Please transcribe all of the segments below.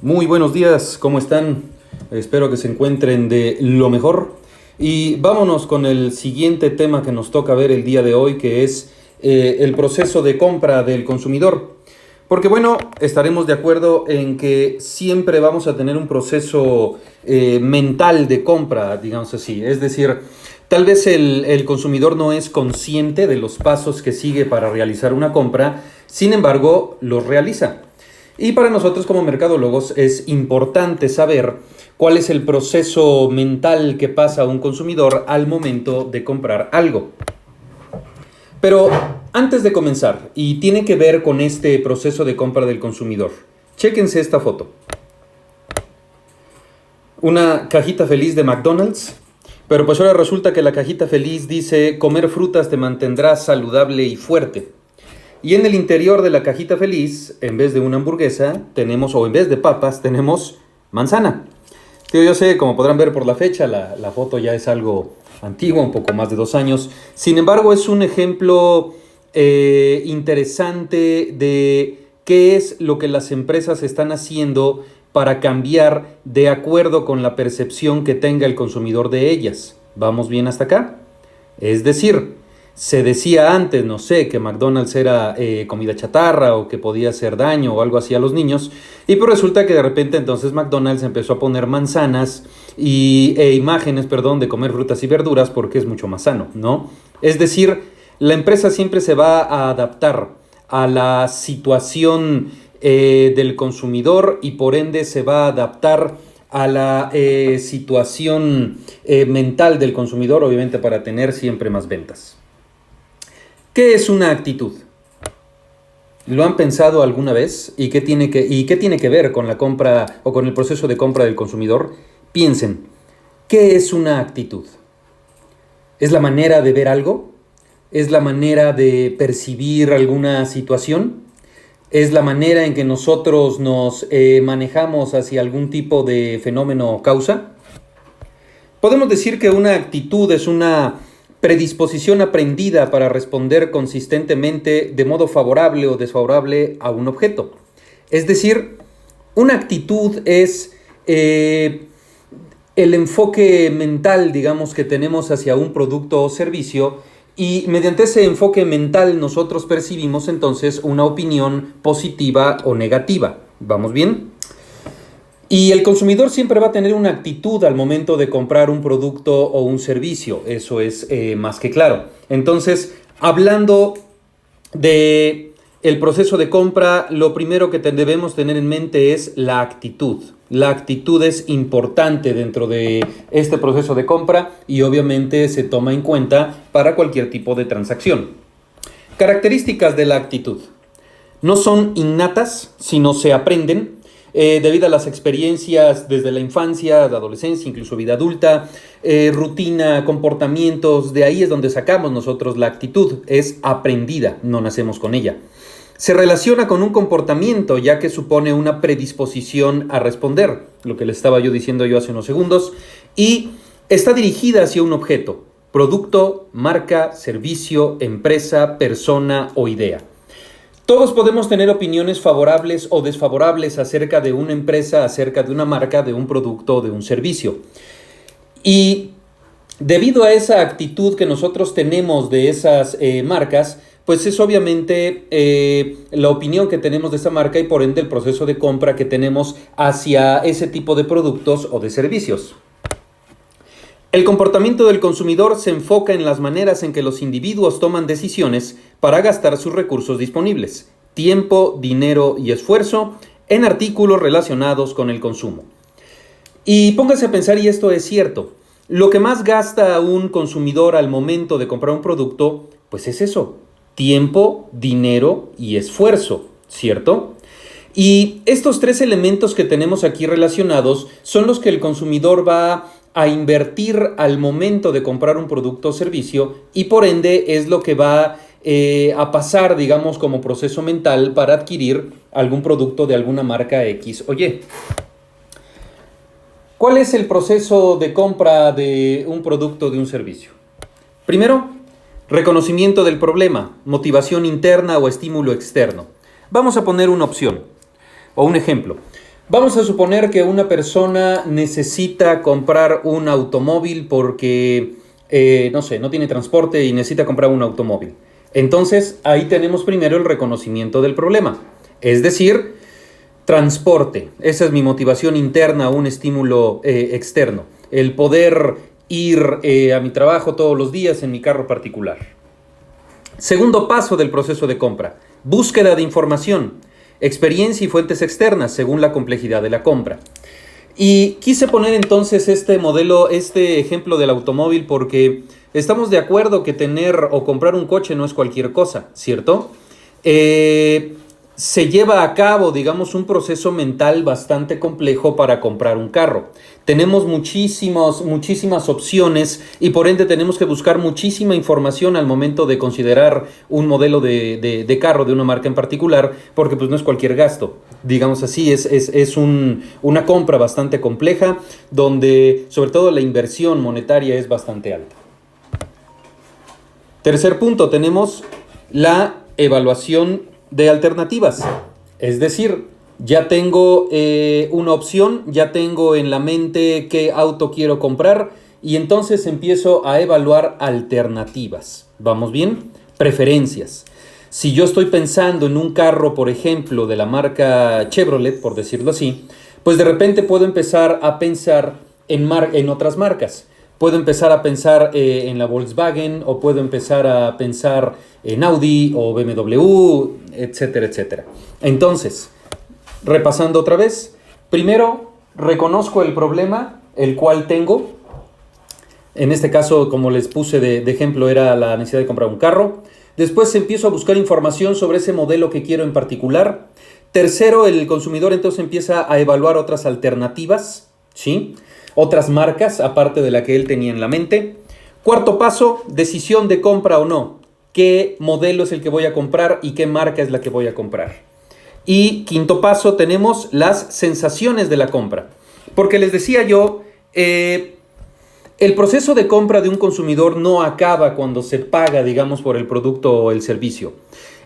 Muy buenos días, ¿cómo están? Espero que se encuentren de lo mejor. Y vámonos con el siguiente tema que nos toca ver el día de hoy, que es el proceso de compra del consumidor. Porque bueno, estaremos de acuerdo en que siempre vamos a tener un proceso mental de compra, digamos así. Es decir, tal vez el consumidor no es consciente de los pasos que sigue para realizar una compra, sin embargo, los realiza. Y para nosotros como mercadólogos es importante saber cuál es el proceso mental que pasa un consumidor al momento de comprar algo. Pero antes de comenzar, y tiene que ver con este proceso de compra del consumidor, chéquense esta foto. Una cajita feliz de McDonald's, pero pues ahora resulta que la cajita feliz dice: comer frutas te mantendrá saludable y fuerte. Y en el interior de la cajita feliz, en vez de una hamburguesa, tenemos, o en vez de papas, tenemos manzana. Yo sé, como podrán ver por la fecha, la foto ya es algo antigua, un poco más de 2 años. Sin embargo, es un ejemplo interesante de qué es lo que las empresas están haciendo para cambiar de acuerdo con la percepción que tenga el consumidor de ellas. ¿Vamos bien hasta acá? Es decir, se decía antes, no sé, que McDonald's era comida chatarra o que podía hacer daño o algo así a los niños, y pues resulta que de repente entonces McDonald's empezó a poner manzanas e imágenes, de comer frutas y verduras porque es mucho más sano, ¿no? Es decir, la empresa siempre se va a adaptar a la situación del consumidor y por ende se va a adaptar a la situación mental del consumidor, obviamente para tener siempre más ventas. ¿Qué es una actitud? ¿Lo han pensado alguna vez? ¿Y qué tiene que ver con la compra o con el proceso de compra del consumidor? Piensen, ¿qué es una actitud? ¿Es la manera de ver algo? ¿Es la manera de percibir alguna situación? ¿Es la manera en que nosotros nos manejamos hacia algún tipo de fenómeno o causa? Podemos decir que una actitud es una predisposición aprendida para responder consistentemente de modo favorable o desfavorable a un objeto. Es decir, una actitud es el enfoque mental, digamos, que tenemos hacia un producto o servicio, y mediante ese enfoque mental nosotros percibimos entonces una opinión positiva o negativa. ¿Vamos bien? Y el consumidor siempre va a tener una actitud al momento de comprar un producto o un servicio, eso es más que claro. Entonces, hablando de el proceso de compra, lo primero que debemos tener en mente es la actitud. La actitud es importante dentro de este proceso de compra y obviamente se toma en cuenta para cualquier tipo de transacción. Características de la actitud. No son innatas, sino se aprenden. Debido a las experiencias desde la infancia, la adolescencia, incluso vida adulta, rutina, comportamientos, de ahí es donde sacamos nosotros la actitud, es aprendida, no nacemos con ella. Se relaciona con un comportamiento, ya que supone una predisposición a responder, lo que le estaba diciendo hace unos segundos, y está dirigida hacia un objeto, producto, marca, servicio, empresa, persona o idea. Todos podemos tener opiniones favorables o desfavorables acerca de una empresa, acerca de una marca, de un producto o de un servicio. Y debido a esa actitud que nosotros tenemos de esas marcas, pues es obviamente la opinión que tenemos de esa marca y por ende el proceso de compra que tenemos hacia ese tipo de productos o de servicios. El comportamiento del consumidor se enfoca en las maneras en que los individuos toman decisiones para gastar sus recursos disponibles, tiempo, dinero y esfuerzo, en artículos relacionados con el consumo. Y póngase a pensar, y esto es cierto, lo que más gasta un consumidor al momento de comprar un producto, pues es eso, tiempo, dinero y esfuerzo, ¿cierto? Y estos 3 elementos que tenemos aquí relacionados son los que el consumidor va a invertir al momento de comprar un producto o servicio y por ende es lo que va a pasar, digamos, como proceso mental para adquirir algún producto de alguna marca X o Y. ¿Cuál es el proceso de compra de un producto o de un servicio? Primero, reconocimiento del problema, motivación interna o estímulo externo. Vamos a poner una opción o un ejemplo. Vamos a suponer que una persona necesita comprar un automóvil porque, no sé, no tiene transporte y necesita comprar un automóvil. Entonces, ahí tenemos primero el reconocimiento del problema. Es decir, transporte. Esa es mi motivación interna, un estímulo externo. El poder ir a mi trabajo todos los días en mi carro particular. Segundo paso del proceso de compra. Búsqueda de información. Experiencia y fuentes externas según la complejidad de la compra. Y quise poner entonces este modelo, este ejemplo del automóvil porque estamos de acuerdo que tener o comprar un coche no es cualquier cosa, ¿cierto? Se lleva a cabo, digamos, un proceso mental bastante complejo para comprar un carro. Tenemos muchísimas opciones y por ende tenemos que buscar muchísima información al momento de considerar un modelo de carro de una marca en particular, porque pues no es cualquier gasto. Digamos así, es una compra bastante compleja donde sobre todo la inversión monetaria es bastante alta. Tercer punto, tenemos la evaluación de alternativas. Es decir, ya tengo una opción, ya tengo en la mente qué auto quiero comprar y entonces empiezo a evaluar alternativas. ¿Vamos bien? Preferencias. Si yo estoy pensando en un carro, por ejemplo, de la marca Chevrolet, por decirlo así, pues de repente puedo empezar a pensar en otras marcas. Puedo empezar a pensar en la Volkswagen o puedo empezar a pensar en Audi o BMW, etcétera, etcétera. Entonces, repasando otra vez, primero reconozco el problema, el cual tengo. En este caso, como les puse de ejemplo, era la necesidad de comprar un carro. Después empiezo a buscar información sobre ese modelo que quiero en particular. Tercero, el consumidor entonces empieza a evaluar otras alternativas, ¿sí? Otras marcas aparte de la que él tenía en la mente. Cuarto paso, decisión de compra o no. ¿Qué modelo es el que voy a comprar y qué marca es la que voy a comprar? Y quinto paso, tenemos las sensaciones de la compra. Porque les decía yo, el proceso de compra de un consumidor no acaba cuando se paga, digamos, por el producto o el servicio.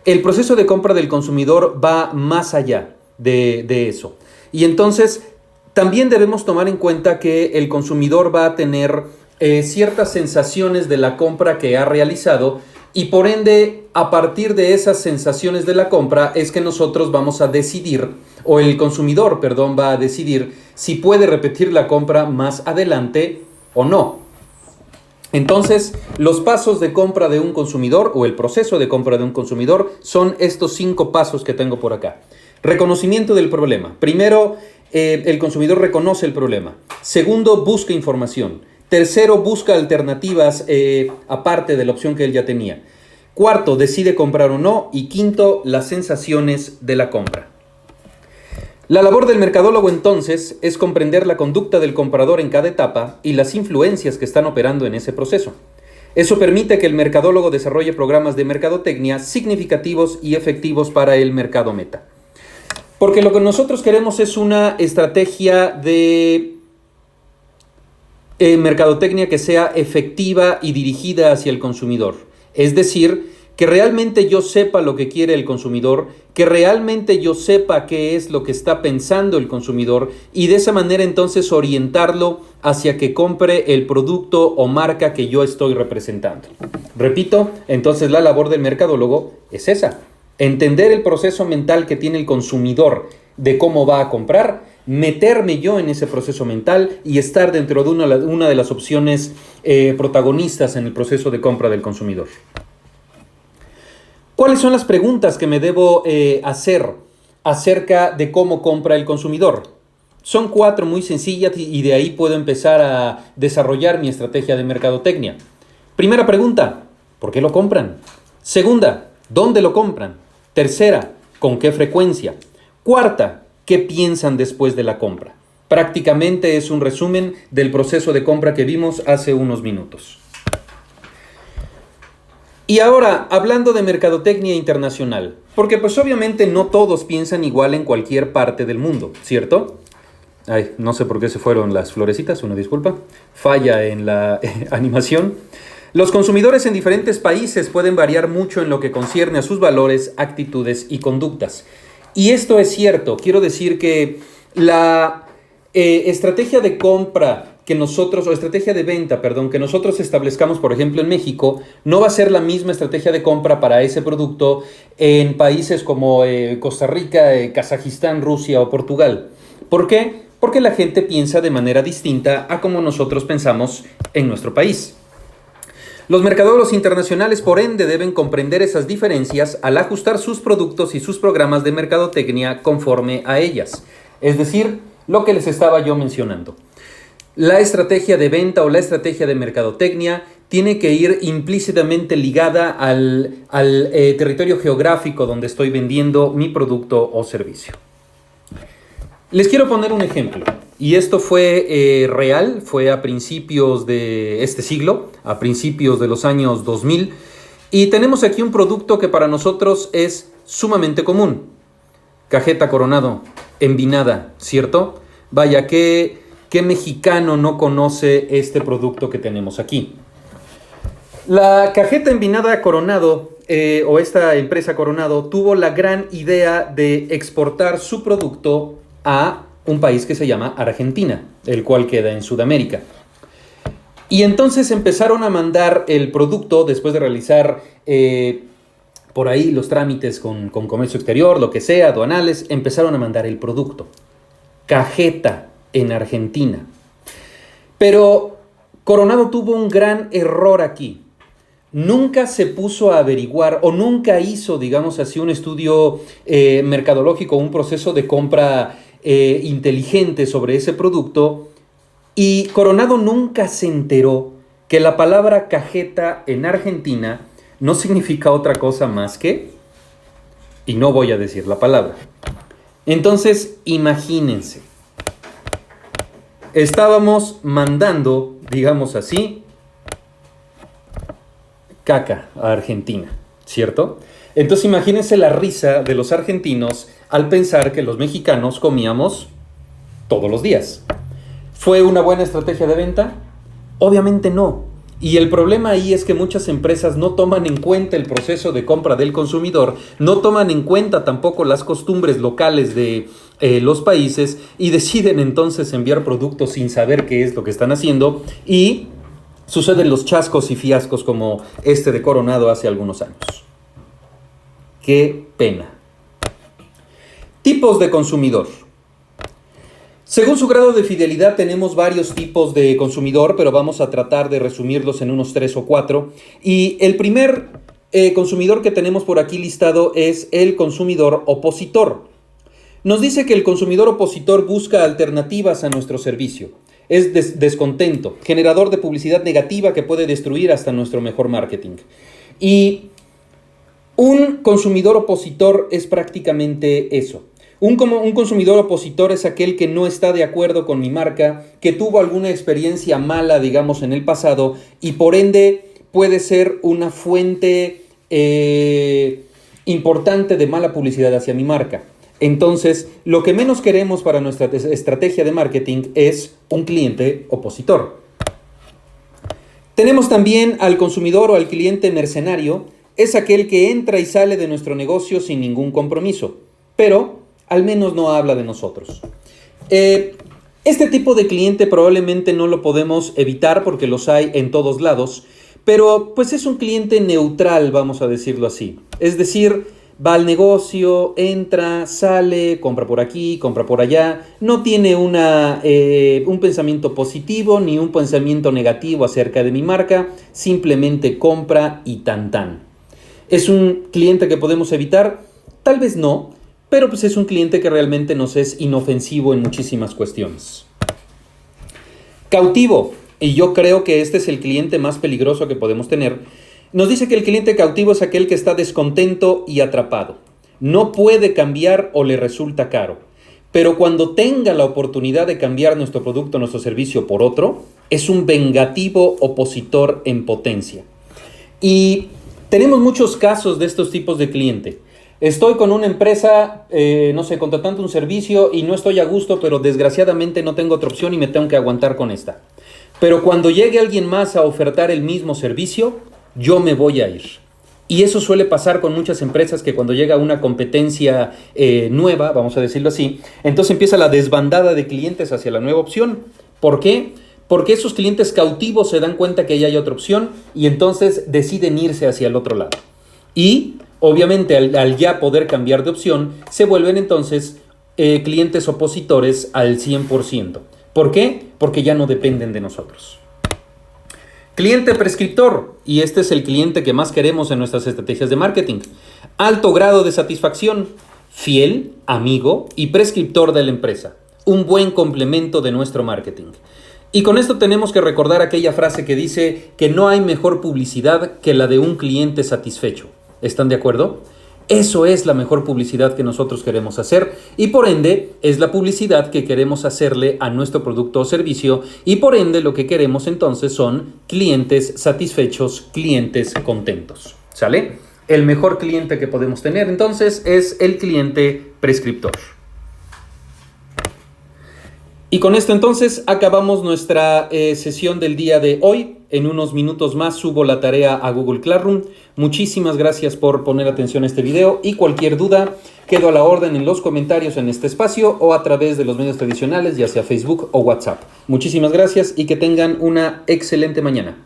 El proceso de compra del consumidor va más allá de eso. Y entonces también debemos tomar en cuenta que el consumidor va a tener ciertas sensaciones de la compra que ha realizado y por ende, a partir de esas sensaciones de la compra es que nosotros vamos a decidir, o el consumidor, perdón, va a decidir si puede repetir la compra más adelante o no. Entonces, los pasos de compra de un consumidor o el proceso de compra de un consumidor son estos 5 pasos que tengo por acá. Reconocimiento del problema. Primero, el consumidor reconoce el problema. Segundo, busca información. Tercero, busca alternativas aparte de la opción que él ya tenía. Cuarto, decide comprar o no. Y quinto, las sensaciones de la compra. La labor del mercadólogo entonces es comprender la conducta del comprador en cada etapa y las influencias que están operando en ese proceso. Eso permite que el mercadólogo desarrolle programas de mercadotecnia significativos y efectivos para el mercado meta. Porque lo que nosotros queremos es una estrategia de mercadotecnia que sea efectiva y dirigida hacia el consumidor. Es decir, que realmente yo sepa lo que quiere el consumidor, que realmente yo sepa qué es lo que está pensando el consumidor y de esa manera entonces orientarlo hacia que compre el producto o marca que yo estoy representando. Repito, entonces la labor del mercadólogo es esa: entender el proceso mental que tiene el consumidor de cómo va a comprar, meterme yo en ese proceso mental y estar dentro de una de las opciones protagonistas en el proceso de compra del consumidor. ¿Cuáles son las preguntas que me debo hacer acerca de cómo compra el consumidor? Son 4 muy sencillas y de ahí puedo empezar a desarrollar mi estrategia de mercadotecnia. Primera pregunta, ¿por qué lo compran? Segunda, ¿dónde lo compran? Tercera, ¿con qué frecuencia? Cuarta, ¿qué piensan después de la compra? Prácticamente es un resumen del proceso de compra que vimos hace unos minutos. Y ahora, hablando de mercadotecnia internacional, porque pues obviamente no todos piensan igual en cualquier parte del mundo, ¿cierto? Ay, no sé por qué se fueron las florecitas, una disculpa. Falla en la animación. Los consumidores en diferentes países pueden variar mucho en lo que concierne a sus valores, actitudes y conductas. Y esto es cierto. Quiero decir que La estrategia de compra que nosotros, o estrategia de venta, perdón, que nosotros establezcamos, por ejemplo, en México, no va a ser la misma estrategia de compra para ese producto en países como Costa Rica, Kazajistán, Rusia o Portugal. ¿Por qué? Porque la gente piensa de manera distinta a como nosotros pensamos en nuestro país. Los mercadólogos internacionales, por ende, deben comprender esas diferencias al ajustar sus productos y sus programas de mercadotecnia conforme a ellas. Es decir, lo que les estaba yo mencionando. La estrategia de venta o la estrategia de mercadotecnia tiene que ir implícitamente ligada al territorio geográfico donde estoy vendiendo mi producto o servicio. Les quiero poner un ejemplo, y esto fue real, fue a principios de este siglo, a principios de los años 2000, y tenemos aquí un producto que para nosotros es sumamente común. Cajeta Coronado, envinada, ¿cierto? Vaya, ¿qué mexicano no conoce este producto que tenemos aquí? La cajeta envinada Coronado, o esta empresa Coronado, tuvo la gran idea de exportar su producto a un país que se llama Argentina, el cual queda en Sudamérica. Y entonces empezaron a mandar el producto, después de realizar por ahí los trámites con comercio exterior, lo que sea, aduanales, empezaron a mandar el producto. Cajeta en Argentina. Pero Coronado tuvo un gran error aquí. Nunca se puso a averiguar o nunca hizo, digamos así, un estudio mercadológico, un proceso de compra inteligente sobre ese producto, y Coronado nunca se enteró que la palabra cajeta en Argentina no significa otra cosa más que, y no voy a decir la palabra. Entonces, imagínense, estábamos mandando, digamos así, caca a Argentina, ¿cierto? Entonces imagínense la risa de los argentinos al pensar que los mexicanos comíamos todos los días. ¿Fue una buena estrategia de venta? Obviamente no. Y el problema ahí es que muchas empresas no toman en cuenta el proceso de compra del consumidor, no toman en cuenta tampoco las costumbres locales de los países, y deciden entonces enviar productos sin saber qué es lo que están haciendo, y suceden los chascos y fiascos como este de Coronado hace algunos años. ¡Qué pena! Tipos de consumidor. Según su grado de fidelidad tenemos varios tipos de consumidor, pero vamos a tratar de resumirlos en unos 3 o 4. Y el primer consumidor que tenemos por aquí listado es el consumidor opositor. Nos dice que el consumidor opositor busca alternativas a nuestro servicio. Es descontento, generador de publicidad negativa que puede destruir hasta nuestro mejor marketing. Y un consumidor opositor es prácticamente eso. Un consumidor opositor es aquel que no está de acuerdo con mi marca, que tuvo alguna experiencia mala, digamos, en el pasado, y por ende puede ser una fuente importante de mala publicidad hacia mi marca. Entonces, lo que menos queremos para nuestra estrategia de marketing es un cliente opositor. Tenemos también al consumidor o al cliente mercenario. Es aquel que entra y sale de nuestro negocio sin ningún compromiso, pero al menos no habla de nosotros. Este tipo de cliente probablemente no lo podemos evitar porque los hay en todos lados, pero pues es un cliente neutral, vamos a decirlo así. Es decir, va al negocio, entra, sale, compra por aquí, compra por allá, no tiene un pensamiento positivo ni un pensamiento negativo acerca de mi marca, simplemente compra y tan tan. ¿Es un cliente que podemos evitar? Tal vez no, pero pues es un cliente que realmente nos es inofensivo en muchísimas cuestiones. Cautivo, y yo creo que este es el cliente más peligroso que podemos tener. Nos dice que el cliente cautivo es aquel que está descontento y atrapado. No puede cambiar o le resulta caro. Pero cuando tenga la oportunidad de cambiar nuestro producto, nuestro servicio por otro, es un vengativo opositor en potencia. Y tenemos muchos casos de estos tipos de cliente. Estoy con una empresa, contratando un servicio y no estoy a gusto, pero desgraciadamente no tengo otra opción y me tengo que aguantar con esta. Pero cuando llegue alguien más a ofertar el mismo servicio, yo me voy a ir. Y eso suele pasar con muchas empresas que cuando llega una competencia nueva, vamos a decirlo así, entonces empieza la desbandada de clientes hacia la nueva opción. ¿Por qué? Porque esos clientes cautivos se dan cuenta que ya hay otra opción y entonces deciden irse hacia el otro lado. Y obviamente al ya poder cambiar de opción, se vuelven entonces clientes opositores al 100%. ¿Por qué? Porque ya no dependen de nosotros. Cliente prescriptor, y este es el cliente que más queremos en nuestras estrategias de marketing. Alto grado de satisfacción, fiel, amigo y prescriptor de la empresa. Un buen complemento de nuestro marketing. Y con esto tenemos que recordar aquella frase que dice que no hay mejor publicidad que la de un cliente satisfecho. ¿Están de acuerdo? Eso es la mejor publicidad que nosotros queremos hacer y por ende es la publicidad que queremos hacerle a nuestro producto o servicio y por ende lo que queremos entonces son clientes satisfechos, clientes contentos. ¿Sale? El mejor cliente que podemos tener entonces es el cliente prescriptor. Y con esto entonces acabamos nuestra sesión del día de hoy. En unos minutos más subo la tarea a Google Classroom. Muchísimas gracias por poner atención a este video y cualquier duda quedo a la orden en los comentarios en este espacio o a través de los medios tradicionales, ya sea Facebook o WhatsApp. Muchísimas gracias y que tengan una excelente mañana.